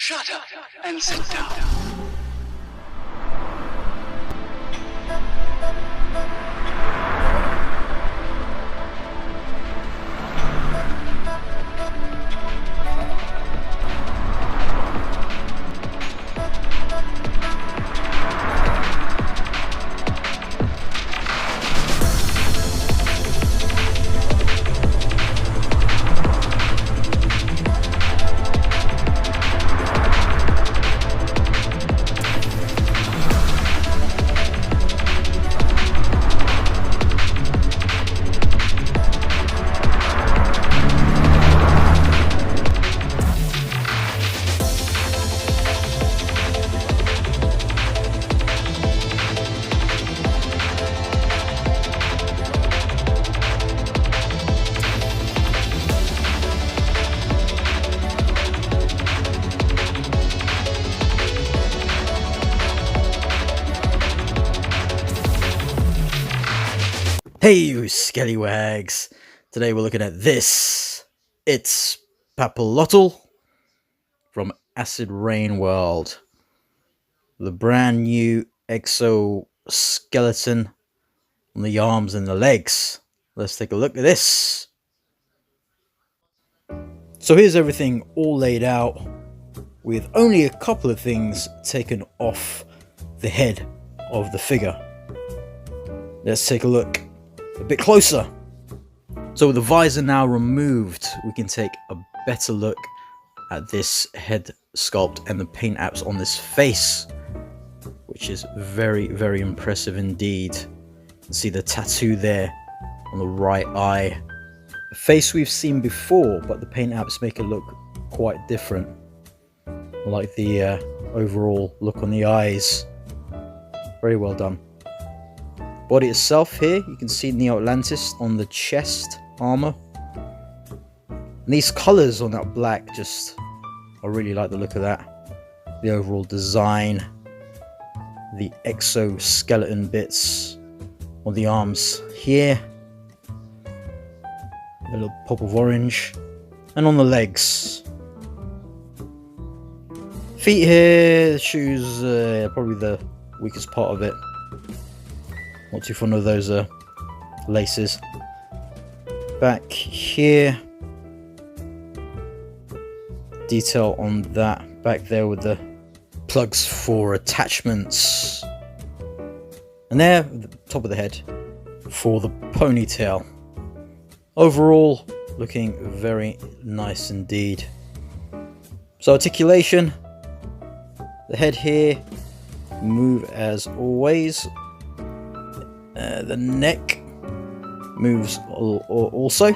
Shut up and sit down. Hey you scallywags! Today we're looking at this. It's Itzpapalotl from Acid Rain World. The brand new exoskeleton on the arms and the legs. Let's take a look at this. So here's everything all laid out with only a couple of things taken off the head of the figure. Let's take a look a bit closer. So with the visor now removed, we can take a better look at this head sculpt and the paint apps on this face, which is very, very impressive indeed. You can see the tattoo there on the right eye. A face we've seen before, but the paint apps make it look quite different. I like the overall look on the eyes. Very well done. Body itself here, you can see Neo Atlantis on the chest armor. And these colors on that black, I really like the look of that. The overall design, the exoskeleton bits on the arms here, a little pop of orange, and on the legs. Feet here, the shoes, probably the weakest part of it. Not too fond of those laces. Back here, detail on that back there with the plugs for attachments, and there at the top of the head for the ponytail. Overall, looking very nice indeed. So articulation, the head here, move as always. The neck moves also.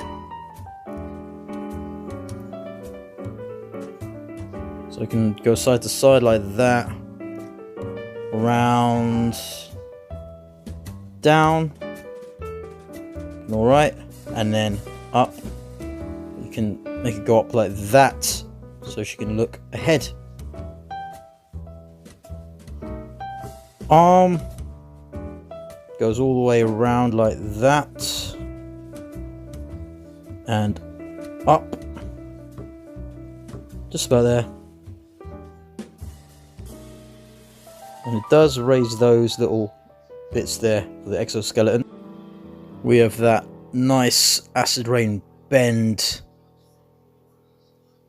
So I can go side to side like that. Around. Down. Alright. And then up. You can make it go up like that, so she can look ahead. Arm. Goes all the way around like that and up, just about there, and it does raise those little bits there for the exoskeleton. We have that nice acid rain bend,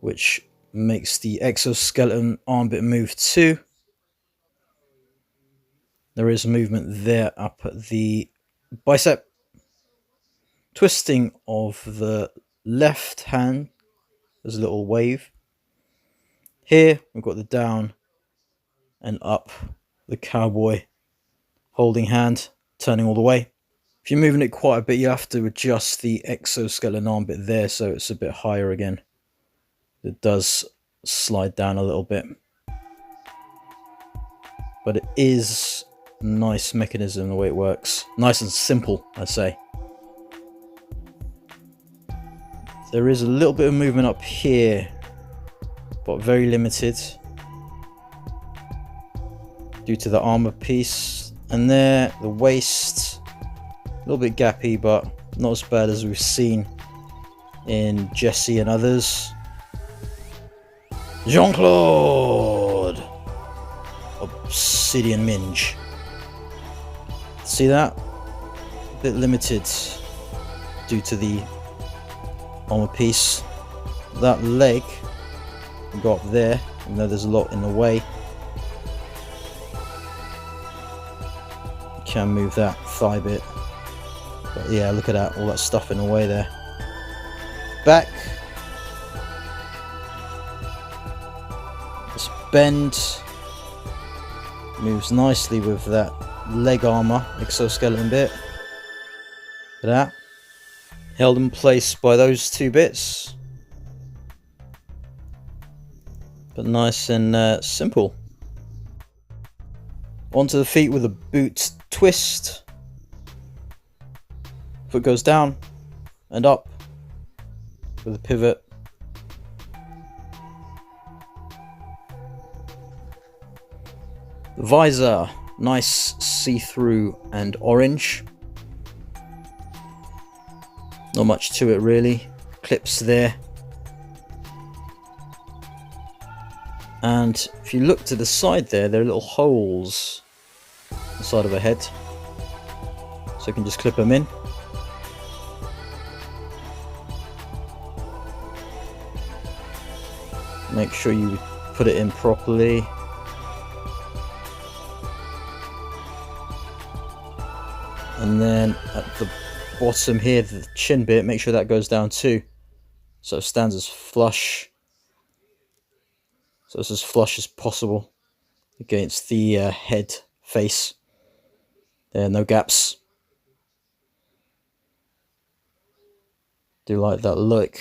which makes the exoskeleton arm bit move too. There is movement there up at the bicep. Twisting of the left hand. There's a little wave. Here we've got the down and up. The cowboy holding hand, turning all the way. If you're moving it quite a bit, you have to adjust the exoskeleton arm bit there so it's a bit higher again. It does slide down a little bit. But it is nice mechanism the way it works. Nice and simple, I say. There is a little bit of movement up here, but very limited due to the armor piece. And there, the waist, a little bit gappy, but not as bad as we've seen in Jesse and others. Jean-Claude! Obsidian Minge. See that? A bit limited due to the armor piece. That leg can go up there, even though there's a lot in the way. You can move that thigh bit. But yeah, look at that, all that stuff in the way there. Back. This bend moves nicely with that leg armor exoskeleton bit. Look at that. Held in place by those two bits. But nice and simple. Onto the feet with a boot twist. Foot goes down and up with a pivot. The visor, nice see-through and orange. Not much to it really. Clips there. And if you look to the side there are little holes on the side of her head. So you can just clip them in. Make sure you put it in properly. And then at the bottom here, the chin bit, make sure that goes down too. So it stands as flush. So it's as flush as possible against the head face. There are no gaps. Do like that look.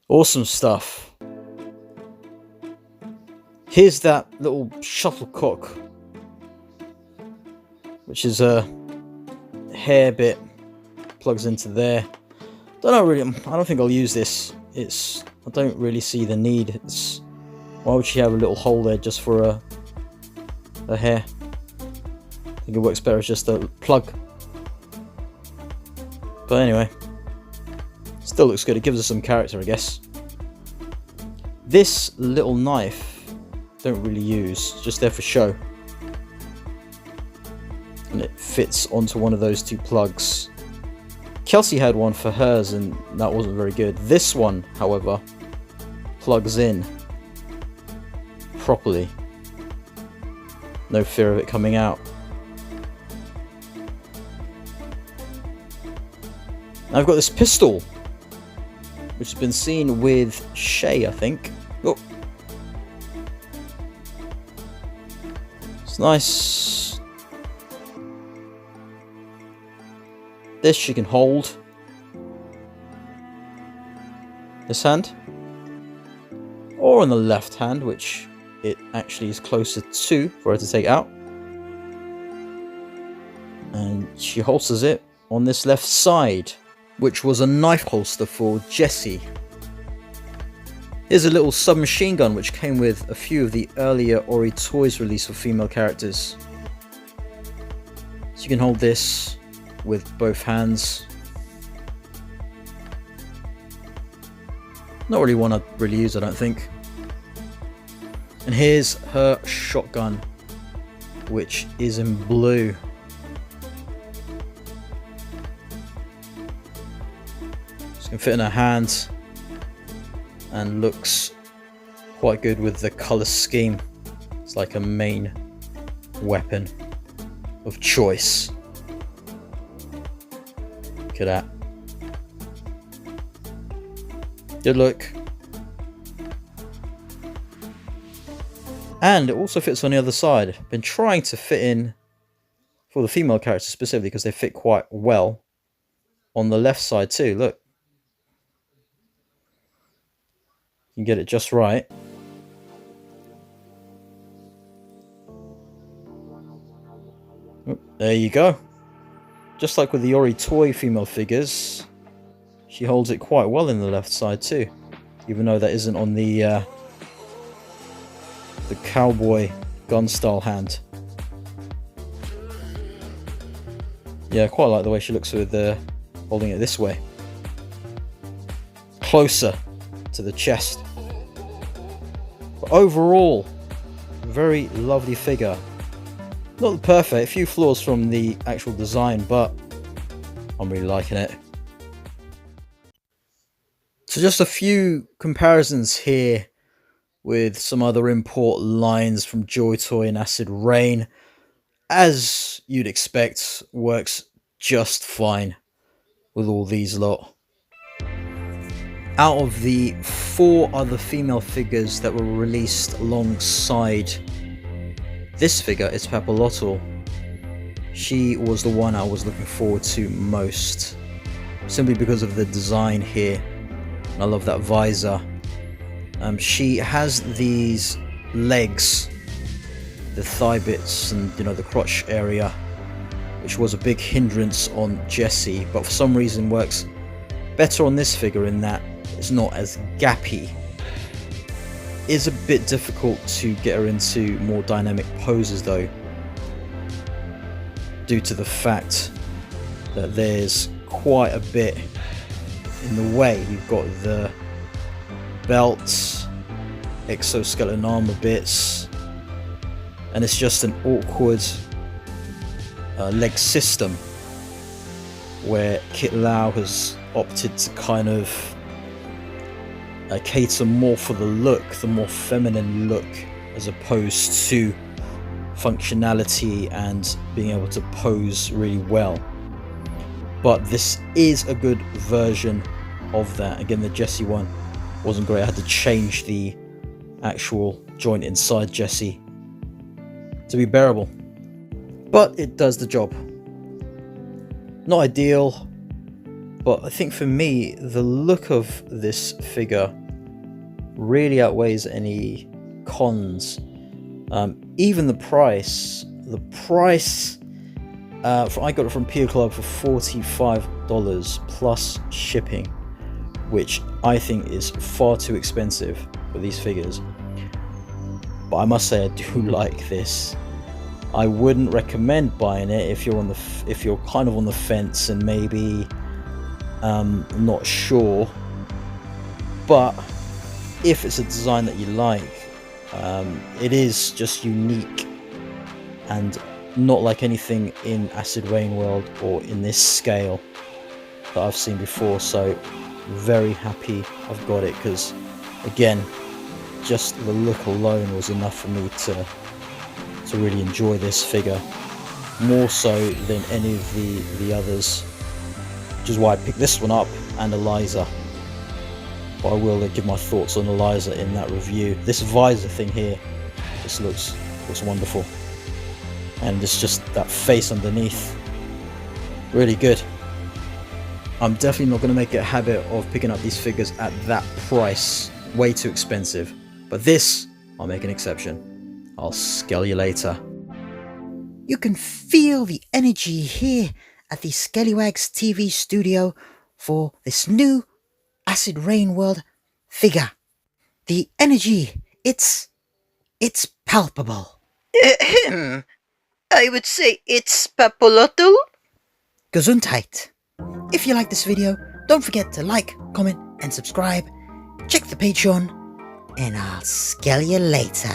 Awesome stuff. Here's that little shuttlecock, which is a hair bit, plugs into there. I don't think I'll use this. I don't really see the need. Why would she have a little hole there just for a hair? I think it works better as just a plug. But anyway, still looks good. It gives us some character, I guess. This little knife, don't really use, just there for show. And it fits onto one of those two plugs. Kelsey had one for hers and that wasn't very good. This one, however, plugs in properly. No fear of it coming out. Now I've got this pistol, which has been seen with Shay, I think. Oh. It's nice. This she can hold. This hand. Or on the left hand, which it actually is closer to for her to take out. And she holsters it on this left side, which was a knife holster for Jessie. Here's a little submachine gun which came with a few of the earlier Ori toys released for female characters. So you can hold this with both hands. Not really one I'd really use, I don't think. And here's her shotgun, which is in blue. This can fit in her hand and looks quite good with the colour scheme. It's like a main weapon of choice. Look at that. Good look. And it also fits on the other side. I've been trying to fit in for the female characters specifically because they fit quite well on the left side too. Look. You can get it just right. Oh, there you go. Just like with the Ori toy female figures, she holds it quite well in the left side too, even though that isn't on the cowboy gun style hand. Yeah, I quite like the way she looks with holding it this way. Closer to the chest. But overall, very lovely figure. Not perfect, a few flaws from the actual design, but I'm really liking it. So just a few comparisons here with some other import lines from Joy Toy and Acid Rain. As you'd expect, works just fine with all these lot. Out of the 4 other female figures that were released alongside this figure, Itzpapalotl, she was the one I was looking forward to most, simply because of the design here. I love that visor. She has these legs, the thigh bits and the crotch area, which was a big hindrance on Jessie, but for some reason works better on this figure in that it's not as gappy. It's a bit difficult to get her into more dynamic poses though, due to the fact that there's quite a bit in the way. You've got the belts, exoskeleton armor bits, and it's just an awkward leg system where Kit Lau has opted to kind of cater more for the look, the more feminine look, as opposed to functionality and being able to pose really well. But this is a good version of that. Again, the Jessie one wasn't great. I had to change the actual joint inside Jessie to be bearable, but it does the job. Not ideal, but I think for me the look of this figure really outweighs any cons. Even the price. I got it from Pia Club for $45 plus shipping, which I think is far too expensive for these figures. But I must say I do like this. I wouldn't recommend buying it if you're kind of on the fence and maybe not sure. But if it's a design that you like, it is just unique and not like anything in Acid Rain World or in this scale that I've seen before. So very happy I've got it, because again, just the look alone was enough for me to really enjoy this figure, more so than any of the others, which is why I picked this one up, and Eliza. But I will give my thoughts on Eliza in that review. This visor thing here, this looks wonderful, and it's just that face underneath, really good. I'm definitely not going to make it a habit of picking up these figures at that price, way too expensive, but this, I'll make an exception. I'll scale you later. You can feel the energy here at the Scallywags TV studio for this new Acid Rain World figure. The energy, it's palpable. I would say it's Papalotl. Gesundheit. If you like this video, don't forget to like, comment, and subscribe. Check the Patreon, and I'll scale you later.